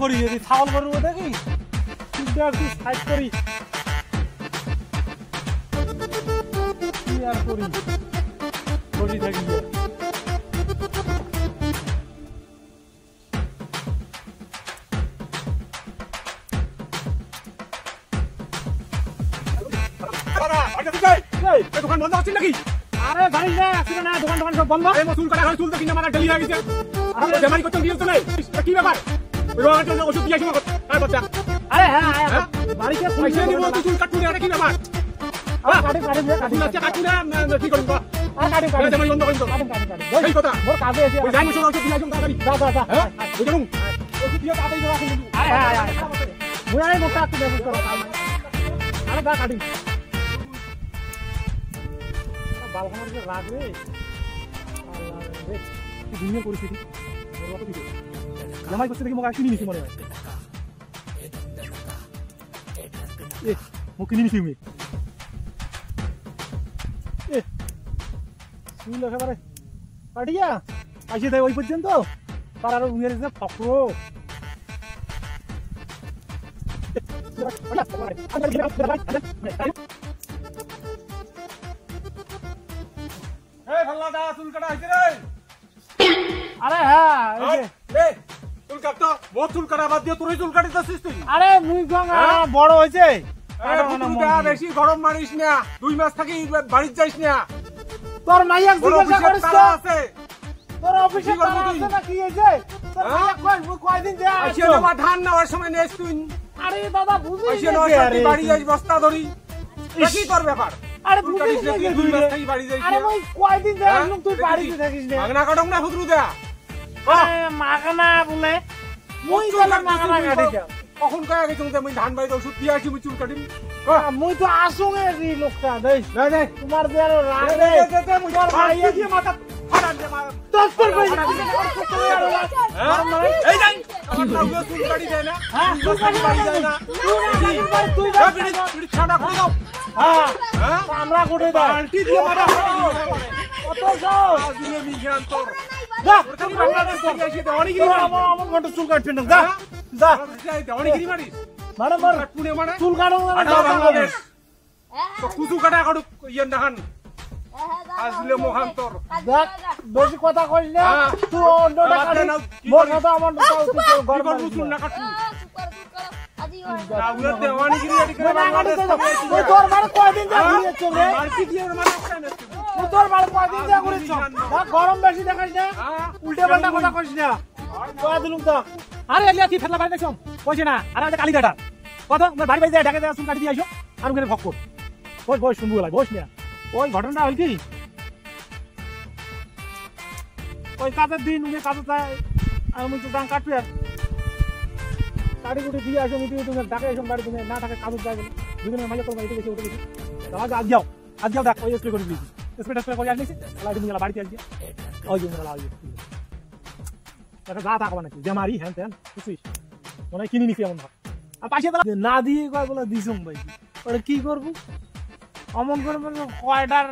করি যদি ছাগল গরু দেখি চুলটা একটু সাইড করি কি আর করি করি থাকি দোকান বন্ধ হচ্ছে নাকি? আরে গাড়ি না অ্যাক্সিডেন্ট না দোকান দোকান সব বন্ধ এই চুল কাটা চুল তো কিনা মারা ডেলি হয়ে গেছে আরে বেমারি করতে দিও তো নাই কি ব্যাপার রোগের জন্য ওষুধ দিয়ে আসি মত আরে বাচ্চা আরে হ্যাঁ বাড়িতে পয়সা দিব চুল কাটু রে কি ব্যাপার কাটি কাটু না কাটু না কি করব আর কাটি বেমারি বন্ধ করুন তো কাটি এই কথা মোর কাজে এসে ওই জানি সব ওষুধ দিয়ে আসুন তাড়াতাড়ি যা হ্যাঁ ওই দেখুন ওষুধ দিয়ে তাড়াতাড়ি যাও আসুন আরে হ্যাঁ মুই আই মোটা একটু দেখো করো আরে গা কাটি বালখানার যে রাগ রে আল্লাহ রে কি দুনিয়া পরিস্থিতি বড় কত দিকে জামাই করতে দেখি মোক কিনি নিছি মনে হয় এ মোক কিনি নিছি আমি এ শুই একেবারে পাটিয়া আসি তাই ওই পর্যন্ত তার আরো উইয়ের যে ফকরো এই ভাল্লাদা চুল কাটা হইছে রে আরে হ্যাঁ এই যে এই চুল কাটতো বহুত চুল কাটা বাদ দিয়ে তোরই চুল কাটিতেছিস তুই আরে মুই বড় হইছে বেশি গরম মারিস না 2 মাস থাকি বাড়িতে যাইস না তোর মাইয়া জিজ্ঞাসা করিস তো আছে তোর অফিসে তারা আছে না কি হইছে তোর মাইয়া কয়দিন দেয়া আছে আইছে না ধান নেওয়ার সময় নেস তুই আরে দাদা বুঝিস আইছে না তুই বাড়ি যাইস বস্তা ধরি কি তোর ব্যাপার আরে বুঝিস না কি 2 মাস থাকি বাড়ি যাইস আরে ওই কয়দিন দেয়া তুই বাড়িতে থাকিস না মাগনা কাটং না ফুদরু দেয়া আরে মাগনা বলে মুই গেলাম মাগনা কাটি দাও কখন কয়া গেছ তুমি ধান বাড়িতে ওষুধ দিয়ে আসি চুল কাটিম মুই তো আসুঙে রে লোকটা দেখ না না তোমার যে রাগ রে তোর মাইয়া দিয়ে মাথা ফাটান দে তোর পর এই যাই আমার চুল কাটি দেয় না হ্যাঁ চুল কাটি বাড়ি যায় না তুই বিড়ি ছাড়া করে দাও হ্যাঁ হ্যাঁ আমরা কোটে দাও বালতি দিয়ে মাথা কত সব আজিলে মিজান তোর যা তুমি বাংলাদেশ থেকে এসে দেওয়ানিগিরি আমার ঘন্টা চুল কাটছেন না যা যা দেওয়ানিগিরি মারিস মানে মার কাটপুনে মানে চুল কাটো আটা বাংলাদেশ তো কুচু কাটা কাটু ইয়ে দেখান আজিলে মহান তোর দেখ বেশি কথা কইস না তুই অন্যটা কাটি মোর কথা আমার গরম চুল না কাটু রাউলে দেওয়ানিগিরি এটি করে বাংলাদেশ তুই তোর বাড়ি কয়দিন যা ঘুরে চলে মার্কেট দিয়ে মানে ওখানে তুই তোর বাড়ি কয়দিন যা ঘুরে চল গরম বেশি দেখাস না উল্টে পাল্টা কথা কইস না কয়া দিলুম তো আরে এলিয়া কি ফেলা বাড়ি দেখছ কইছ না আরে আজ কালি কাটা কত মোর বাড়ি বাড়ি ঢাকা চুল কাটি দিয়ে আইছো আর ওখানে ভক্ক কই বই শুনবো লাই বস না ওই ঘটনাটা হল কি ওই কাজের দিন উনি কাজে যায় আমি তো দাম কাটবি আর কাটি কুটি দিয়ে আসো তুমি তুমি ঢাকা এসো বাড়ি তুমি না থাকে কাজে যায় দুজনের মাঝে তোর বাড়িতে গেছে উঠে গেছে তাহলে আজ যাও দেখ ওই স্প্রে করে দিয়েছি স্প্রে করে আসছি তাহলে তুমি বাড়িতে আসছি ওই জন্য দেখা যা থাকবা নাকি বেমারি হ্যান ত্যান বুঝছিস মনে কিনে নিছি এমন ভাব আর পাশে না দিয়ে কয় বলে দিছুম ভাই ওটা কি করবো অমন করে কয়টার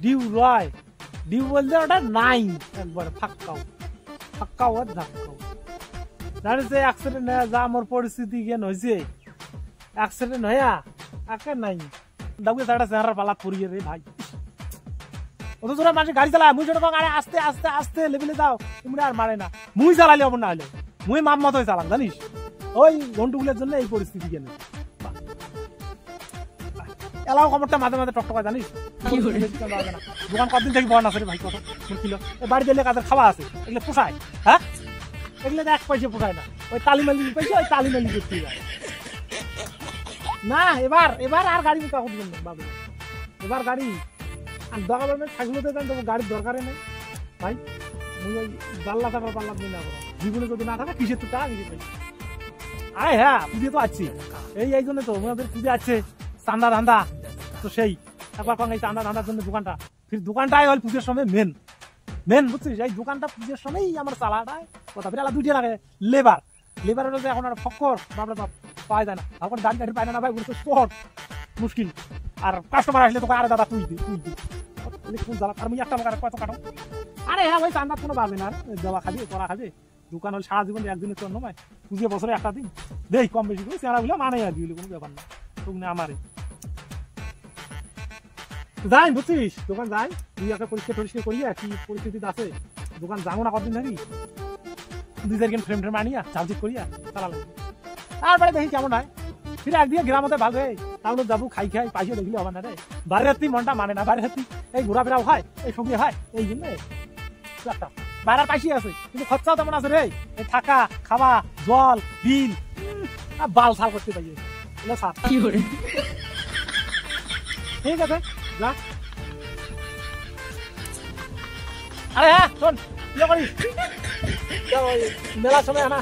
ডিউ রয় ডিউ বলতে ওটা নাই একবার ফাক্কাও আর ধাক্কাও জানিস অ্যাক্সিডেন্ট যা আমার পরিস্থিতি জ্ঞান হয়েছে অ্যাক্সিডেন্ট হইয়া একে নাই দাবুকে সাইডা চেহারার পালাত পড়িয়ে রে ভাই অত তোরা মানুষ গাড়ি চালায় মুই যেটা আরে আস্তে আস্তে আস্তে লেভেলে যাও তুমি আর মারে না মুই চালাইলে অমন না হলে মুই মাপ মতো চালাম জানিস ওই ঘন্টুগুলোর জন্য এই পরিস্থিতি কেন এলাও খবরটা মাঝে মাঝে টকটকা জানিস দোকান কতদিন থেকে বন আছে রে ভাই কত কিলো বাড়িতে এলে কাদের খাওয়া আছে এগুলো পোষায় হ্যাঁ এগুলো এক পয়সা পোষায় না ওই তালিমালি পয়সা ওই তালিমালি করতে যায় না এবার আর গাড়ি কাকুর জন্য বাবু এবার গাড়ি আর দরকার থাকলেতে যান তবু গাড়ির দরকারে নেই ভাই মুই ওই জাল্লা থাকার পাল্লা দিই না জীবনে যদি না থাকে কিসের তো টাকা কিসের পাই আয় হ্যাঁ পুজো তো আছে এই জন্য তো আমাদের পুজো আছে চান্দা ধান্দা তো সেই একবার কম এই চান্দা ধান্দার জন্য দোকানটা ফির দোকানটাই হল পুজোর সময় মেন বুঝছিস এই দোকানটা পুজোর সময়ই আমার চালাটায় কথা ফিরে দুইটা লাগে লেবারের এখন আর ফক্কর বাবলা বাপ পাওয়া যায় না এখন দাঁড়ি গাড়ি পায় না ভাই বলতো স্পট মুশকিল আর কাস্টমার আসলে তোকে আরে দাদা তুই দি ফুল জ্বালা আর মুই একটা কত কাটো আরে হ্যাঁ ভাই চান্দা কোনো পাবে না দেওয়া খাবি করা খাবি দোকান হলে সারা জীবন একদিনের জন্য নয়, পুজো বছরে একটা দিন দেই কম বেশি করে চেহারা গুলো মানে আর কি, কোনো ব্যাপার না। তুমি আমারে যাই বুঝছিস, দোকান যাই, তুই একটা পরিষ্কার টরিষ্কার করিয়া কি পরিস্থিতি আছে, দোকান যাবো না কতদিন থাকি, 2-4 ফ্রেম ট্রেম আনিয়া চার্জিট করিয়া চালা লাগবে, তারপরে দেখি কেমন হয়। ফিরে একদিকে গ্রামতে ভালো টাউনে যাবো, খাই পাইসে দেখলে হবে না রে, বাইরের হাতি মনটা মানে না, বাইরের হাতি এই ঘোরাফেরাও হয়, এই সঙ্গে হয়, এই জন্য একটা বাইরের পাইসি আছে, কিন্তু খরচাও তেমন আছে রে, এই থাকা খাওয়া জল বিল বাল সাল করতে পাই, এগুলো সাপ। ঠিক আছে যা। আরে হ্যাঁ শোন, কি করিস মেলার সময় না